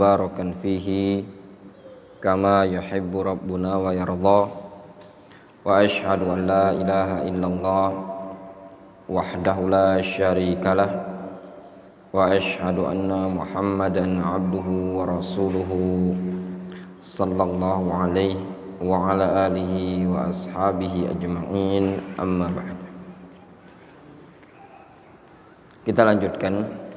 mubarakan fihi kama yuhibbu rabbuna wa yardha. Wa ashhadu an la ilaha illallah wahdahu la syarikalah wa ashhadu anna Muhammadan abduhu wa rasuluhu sallallahu alaihi wa ala alihi wa ashabihi ajma'in, amma ba'd. Kita lanjutkan.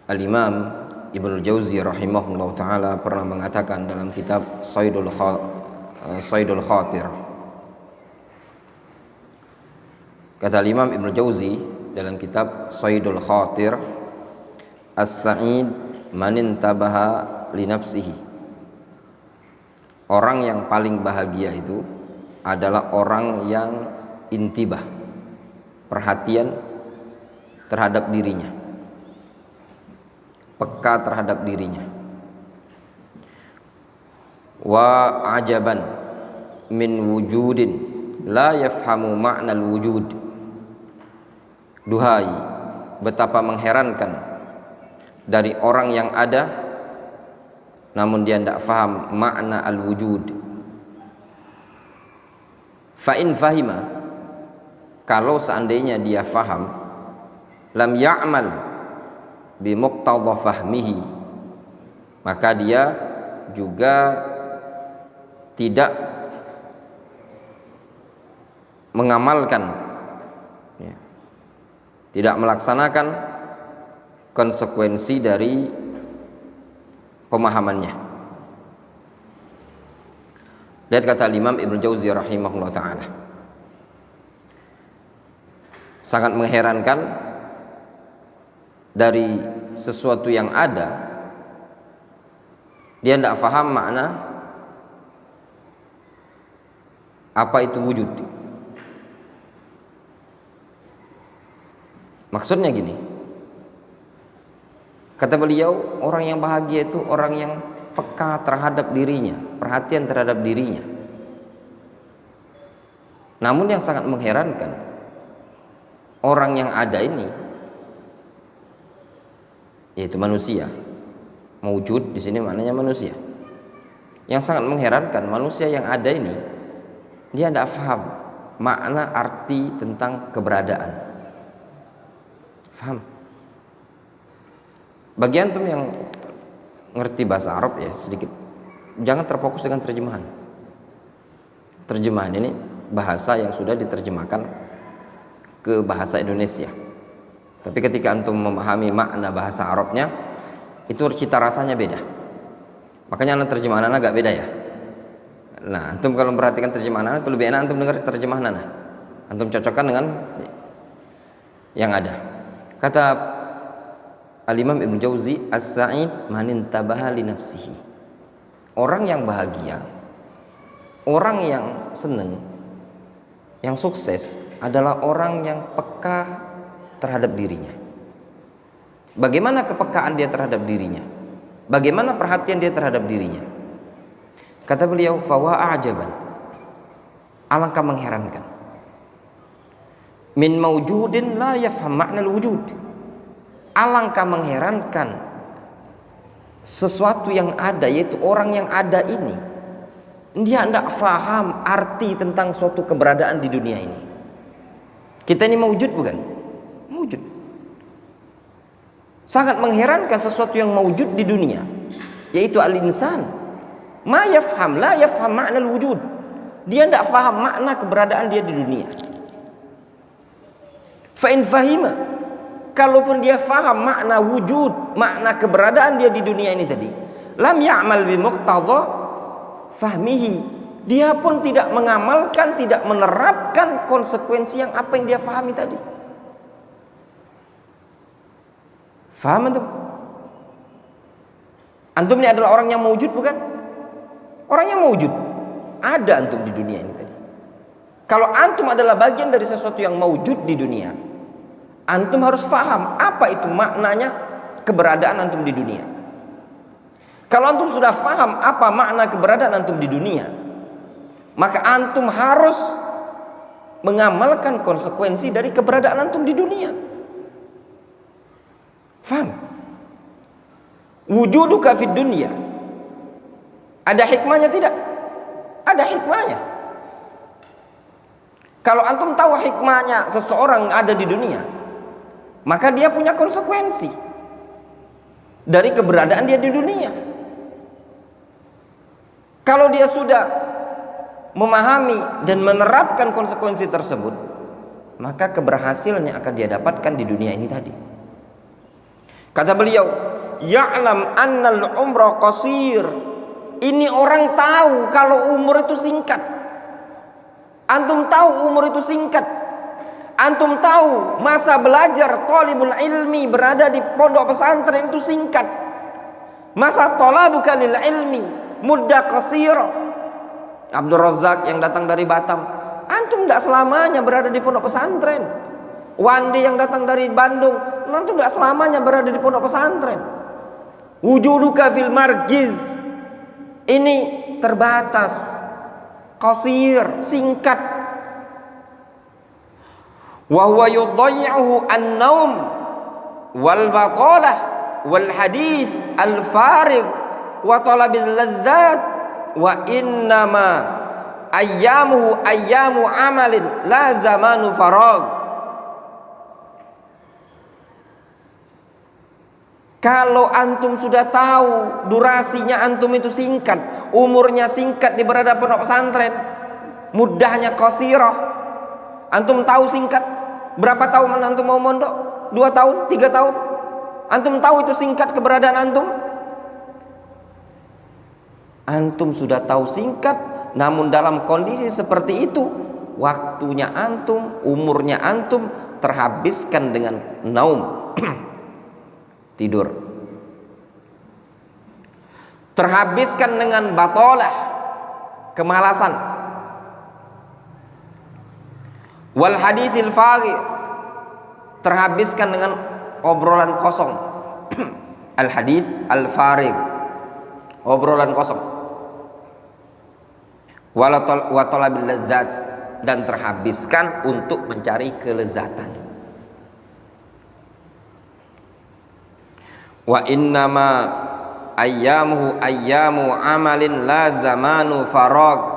Al-Imam Ibnul Jauzi rahimahullah ta'ala pernah mengatakan dalam kitab Saydul Khatir. Kata Imam Ibnul Jauzi dalam kitab Saydul Khatir, As-sa'id man intabaha li nafsihi. Orang yang paling bahagia itu adalah orang yang intibah, perhatian terhadap dirinya, peka terhadap dirinya. Wa ajaban min wujudin la yafhamu ma'nal wujud. Duhai, betapa mengherankan dari orang yang ada namun dia tidak faham makna al-wujud. Fa in fahima, kalau seandainya dia faham, lam ya'mal bimuqtadha fahmihi, maka dia juga tidak mengamalkan, tidak melaksanakan konsekuensi dari pemahamannya. Lihat kata Imam Ibnu Jauzi rahimahullah ta'ala, sangat mengherankan dari sesuatu yang ada dia tidak faham makna apa itu wujud. Maksudnya gini, kata beliau, orang yang bahagia itu orang yang peka terhadap dirinya, perhatian terhadap dirinya. Namun yang sangat mengherankan, orang yang ada ini, yaitu manusia, mewujud di sini maknanya manusia. Yang sangat mengherankan, manusia yang ada ini dia tidak paham makna arti tentang keberadaan. Faham? Bagi antum yang ngerti bahasa Arab ya sedikit, jangan terfokus dengan terjemahan. Terjemahan ini bahasa yang sudah diterjemahkan ke bahasa Indonesia. Tapi ketika antum memahami makna bahasa Arabnya, itu cita rasanya beda. Makanya terjemahan agak beda ya. Nah, antum kalau memperhatikan terjemahan itu lebih enak antum dengar terjemahan antum cocokkan dengan yang ada. Kata Al-Imam Ibnu Jauzi, As-sa'id man intabaha li nafsihi. Orang yang bahagia, orang yang senang, yang sukses adalah orang yang peka terhadap dirinya. Bagaimana kepekaan dia terhadap dirinya? Bagaimana perhatian dia terhadap dirinya? Kata beliau, fawa ajaban, alangkah mengherankan, min mawjudin la yafham ma'nal wujud. Alangkah mengherankan sesuatu yang ada, yaitu orang yang ada ini dia tidak faham arti tentang suatu keberadaan di dunia ini. Kita ini mawjud bukan? Mawjud. Sangat mengherankan sesuatu yang mawjud di dunia, yaitu al-insan ma yafham, la yafham ma'nal wujud. Dia tidak faham makna keberadaan dia di dunia. Fa in fahima, kalaupun dia faham makna wujud, makna keberadaan dia di dunia ini tadi, lam ya'mal bi muqtadha fahmihi, dia pun tidak mengamalkan, tidak menerapkan konsekuensi yang apa yang dia fahami tadi. Faham antum? Antum ini adalah orang yang mewujud bukan? Orang yang mewujud ada antum di dunia ini tadi. Kalau antum adalah bagian dari sesuatu yang mewujud di dunia, antum harus faham apa itu maknanya keberadaan antum di dunia. Kalau antum sudah faham apa makna keberadaan antum di dunia, maka antum harus mengamalkan konsekuensi dari keberadaan antum di dunia. Faham? wujuduka fid dunya. Ada hikmahnya tidak? Ada hikmahnya. Kalau antum tahu hikmahnya seseorang ada di dunia, maka dia punya konsekuensi dari keberadaan dia di dunia. Kalau dia sudah memahami dan menerapkan konsekuensi tersebut, maka keberhasilan yang akan dia dapatkan di dunia ini tadi. Kata beliau, ya'lam annal umra qasir. Ini orang tahu kalau umur itu singkat. Antum tahu umur itu singkat. Antum tahu masa belajar thalibul ilmi berada di pondok pesantren itu singkat. Masa thalabuka lil ilmi muddah qasira. Abdul Razak yang datang dari Batam, antum tidak selamanya berada di pondok pesantren. Wandi yang datang dari Bandung, antum tidak selamanya berada di pondok pesantren. Wujuduka fil margiz, ini terbatas, qasir, singkat. Wa huwa yudayyi'uhu an-naum wal baqalah wal hadith al farigh wa talabil ladzat wa innama ayyamuhu ayyamu amalin la zamanu faragh. Kalau antum sudah tahu durasinya antum itu singkat, umurnya singkat di berada pondok pesantren, mudahnya qasirah. Antum tahu singkat, berapa tahun antum mau mondok? 2 tahun, 3 tahun. Antum tahu itu singkat keberadaan antum? Antum sudah tahu singkat, namun dalam kondisi seperti itu, waktunya antum, umurnya antum terhabiskan dengan naum, tidur. Terhabiskan dengan batalah, kemalasan. Wal hadithil faghi, terhabiskan dengan obrolan kosong. Al hadith al farig, obrolan kosong. Wa talabil ladzat, dan terhabiskan untuk mencari kelezatan. Wa innama ayyamuhu ayyamu amalin la zamanu farag.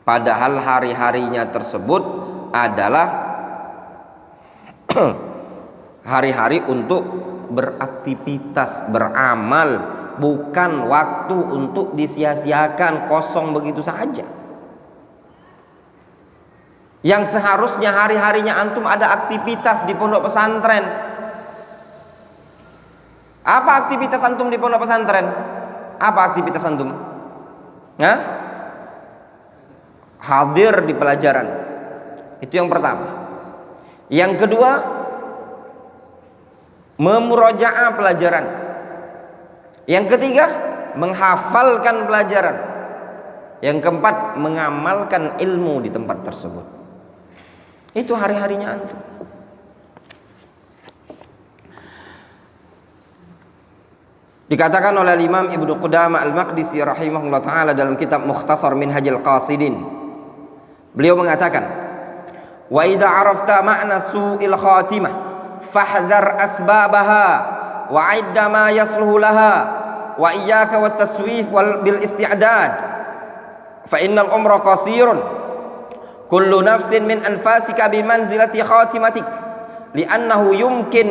Padahal hari-harinya tersebut adalah hari-hari untuk beraktivitas, beramal, bukan waktu untuk disia-siakan kosong begitu saja. Yang seharusnya hari-harinya antum ada aktivitas di pondok pesantren. Apa aktivitas antum di pondok pesantren? Apa aktivitas antum? Hah? Hadir di pelajaran. Itu yang pertama. Yang kedua, memurajaah pelajaran. Yang ketiga, menghafalkan pelajaran. Yang keempat, mengamalkan ilmu di tempat tersebut. Itu hari-harinya antum. Dikatakan oleh Imam Ibnu Qudamah Al-Maqdisi rahimahullah ta'ala dalam kitab Mukhtasar Minhajul Qasidin, beliau mengatakan, wa idza arafta ma'na su'il khatimah fahdhar asbabaha wa 'idda ma yasluhu laha wa iyyaka wat taswif wal bil isti'dad fa innal umra qasirun kullu nafsin min anfasika bi manzilati khatimatik li'annahu yumkin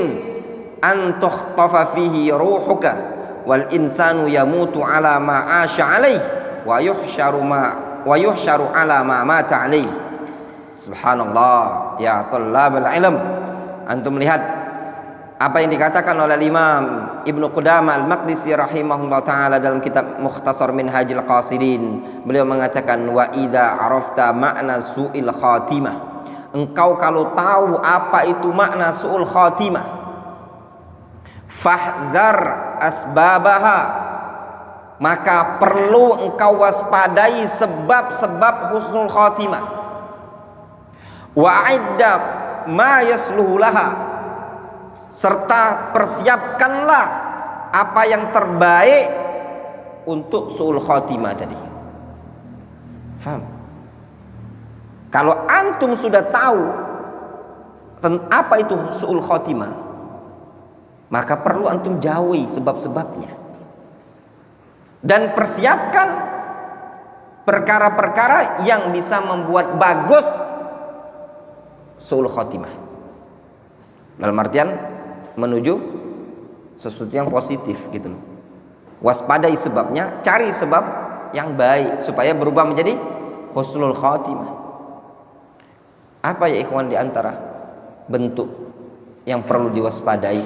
an tukhtafa fihi ruhuka wal insanu yamutu ala ma 'asha 'alaihi wa yuhsyaru ala ma mata 'alaihi. Subhanallah, ya thalabal ilm. Antum melihat apa yang dikatakan oleh Imam Ibnu Qudamah Al-Maqdisi rahimahullah taala dalam kitab Mukhtasar Minhajul Qasidin. Beliau mengatakan, wa idza arafta ma'na su'il khatimah. Engkau kalau tahu apa itu makna su'ul khatimah, fahdhar asbabaha, maka perlu engkau waspadai sebab-sebab husnul khatimah. Wa idda ma yasluhu laha, serta persiapkanlah apa yang terbaik untuk su'ul khatimah tadi. Faham? Kalau antum sudah tahu apa itu su'ul khatimah, maka perlu antum jauhi sebab-sebabnya dan persiapkan perkara-perkara yang bisa membuat bagus su'ul khotimah, dalam artian menuju sesuatu yang positif gitu loh. Waspadai sebabnya, cari sebab yang baik supaya berubah menjadi husnul khotimah. Apa ya ikhwan di antara bentuk yang perlu diwaspadai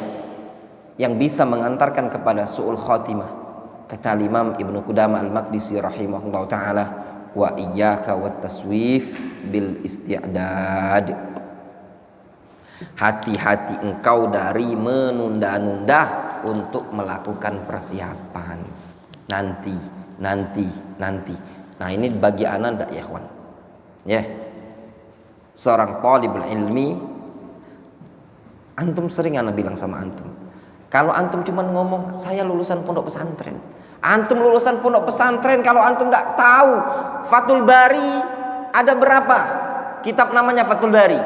yang bisa mengantarkan kepada su'ul khotimah? Kata Imam Ibnu Qudamah Al-Maqdisi rahimahullah ta'ala, wa iyyaka wat taswif bil isti'dad. Hati-hati engkau dari menunda-nunda untuk melakukan persiapan. Nanti. Nah ini bagi anak ndak ya kawan? Ya. Seorang talibul ilmi, antum sering anak bilang sama antum, kalau antum cuma ngomong saya lulusan pondok pesantren, antum lulusan pondok pesantren, kalau antum ndak tahu Fathul Bari ada berapa kitab namanya Fathul Bari,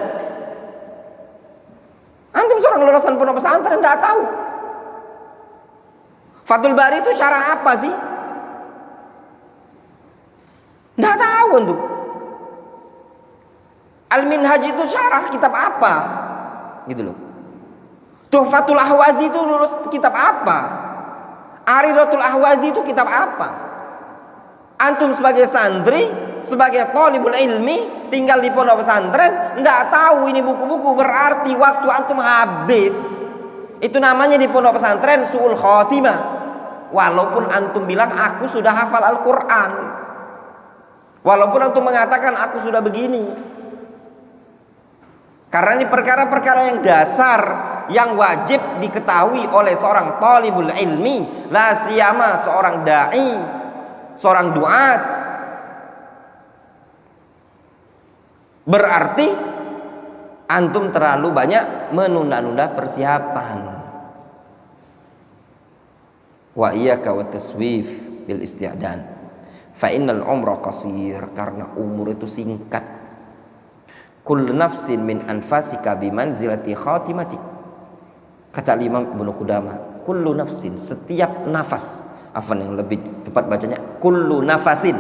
antum seorang lulusan pondok pesantren ndak tahu Fathul Bari itu syarah apa sih? Nggak tahu antum. Al-Minhaj itu syarah kitab apa? Gitu loh. Tuhfatul Ahwazi itu lulus kitab apa? Aridatul Ahwazi itu kitab apa? Antum sebagai santri, sebagai thalibul ilmi, tinggal di pondok pesantren, nggak tahu ini buku-buku, berarti waktu antum habis. Itu namanya di pondok pesantren su'ul khotimah. Walaupun antum bilang aku sudah hafal Al-Quran, walaupun antum mengatakan aku sudah begini, karena ini perkara-perkara yang dasar yang wajib diketahui oleh seorang talibul ilmi, la siyama seorang dai, seorang duat. Berarti antum terlalu banyak menunda-nunda persiapan. Wa iyyaka wat taswif bil isti'dan. Fa innal umra qasir, karena umur itu singkat. Kullu nafsin min anfasika bimanzilati khatimatik. Kata Imam Ibnu Qudamah, kullu nafsin, setiap nafas, afan yang lebih tepat bacanya kullu nafasin.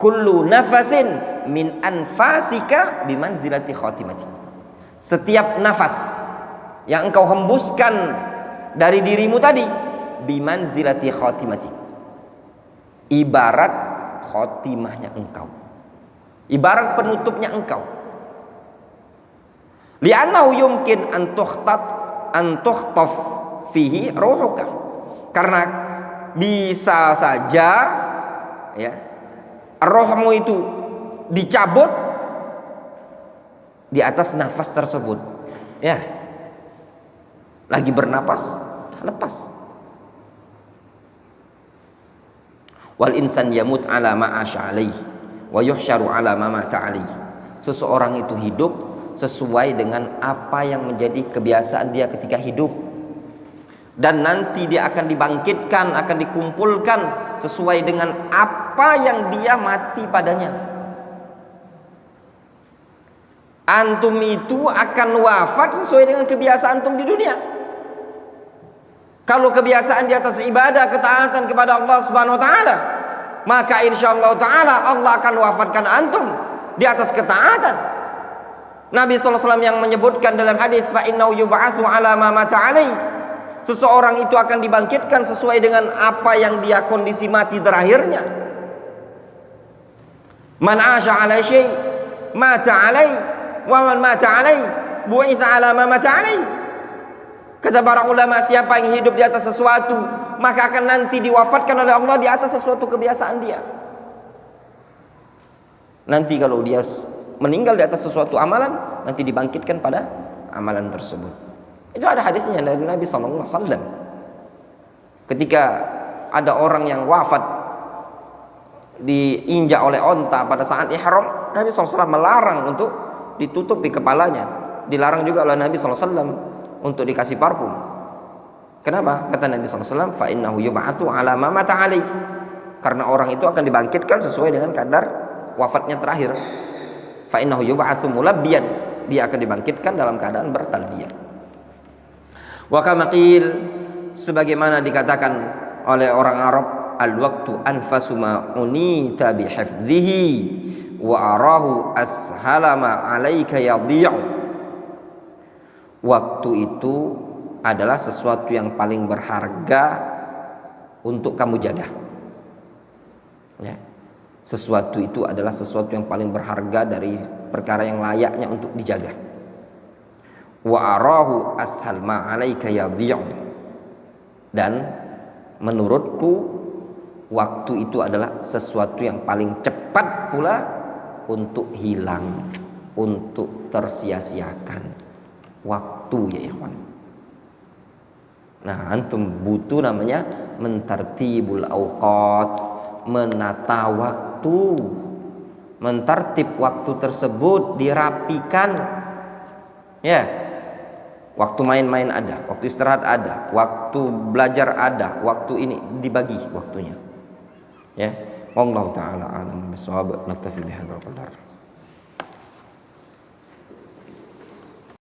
Kullu nafasin min anfasika bimanzilati khatimatik. Setiap nafas yang engkau hembuskan dari dirimu tadi, bimanzilati khatimatik, ibarat khotimahnya engkau, ibarat penutupnya engkau. Li'annahu yumkin an tukhtaf fihi ruhuka, karena bisa saja ya rohmu itu dicabut di atas nafas tersebut. Ya, lagi bernapas lepas. Wal insan yamut ala ma asha alaihi wa yuhsyaru ala ma mata alaihi. Seseorang itu hidup sesuai dengan apa yang menjadi kebiasaan dia ketika hidup, dan nanti dia akan dibangkitkan, akan dikumpulkan sesuai dengan apa yang dia mati padanya. Antum itu akan wafat sesuai dengan kebiasaan antum di dunia. Kalau kebiasaan di atas ibadah, ketaatan kepada Allah Subhanahu wa taala, maka insyaallah taala Allah akan wafatkan antum di atas ketaatan. Nabi sallallahu alaihi wasallam yang menyebutkan dalam hadis, fa innahu yub'atsu ala ma mata alaihi, seseorang itu akan dibangkitkan sesuai dengan apa yang dia kondisi mati terakhirnya. Man 'asha 'ala syai' mata 'alaihi wa man mata 'alaihi bu'itsa 'ala ma mata 'alaihi. Kata para ulama, siapa yang hidup di atas sesuatu, maka akan nanti diwafatkan oleh Allah di atas sesuatu kebiasaan dia. Nanti kalau dia meninggal di atas sesuatu amalan, nanti dibangkitkan pada amalan tersebut. Itu ada hadisnya dari Nabi sallallahu alaihi wasallam. Ketika ada orang yang wafat diinjak oleh onta pada saat ihram, Nabi sallallahu alaihi wasallam melarang untuk ditutupi kepalanya. Dilarang juga oleh Nabi sallallahu alaihi wasallam untuk dikasih parfum. Kenapa? Kata Nabi sallallahu alaihi wasallam, fa innahu yub'atsu ala ma mata alaihi, karena orang itu akan dibangkitkan sesuai dengan kadar wafatnya terakhir. Fa innahu yub'atsu mulabbiyan, dia akan dibangkitkan dalam keadaan bertalbiyah. Wa kama qil, sebagaimana dikatakan oleh orang Arab, al waqtu anfasu ma unita bi hifdhihi wa arahu ashala ma alaika yadhi'u. Waktu itu adalah sesuatu yang paling berharga untuk kamu jaga. Ya. Sesuatu itu adalah sesuatu yang paling berharga dari perkara yang layaknya untuk dijaga. Wa arahu ashal ma alaika yadhi'u. Dan menurutku waktu itu adalah sesuatu yang paling cepat pula untuk hilang, untuk tersia-siakan. Waktu ya ikhwan. Nah, antum butuh namanya mentartibul awqat, menata waktu, mentertib waktu tersebut, dirapikan. Ya. Waktu main-main ada, waktu istirahat ada, waktu belajar ada, waktu ini dibagi waktunya. Ya. Wallahu taala a'lam bissawab. Naktafi bihadzal qadar.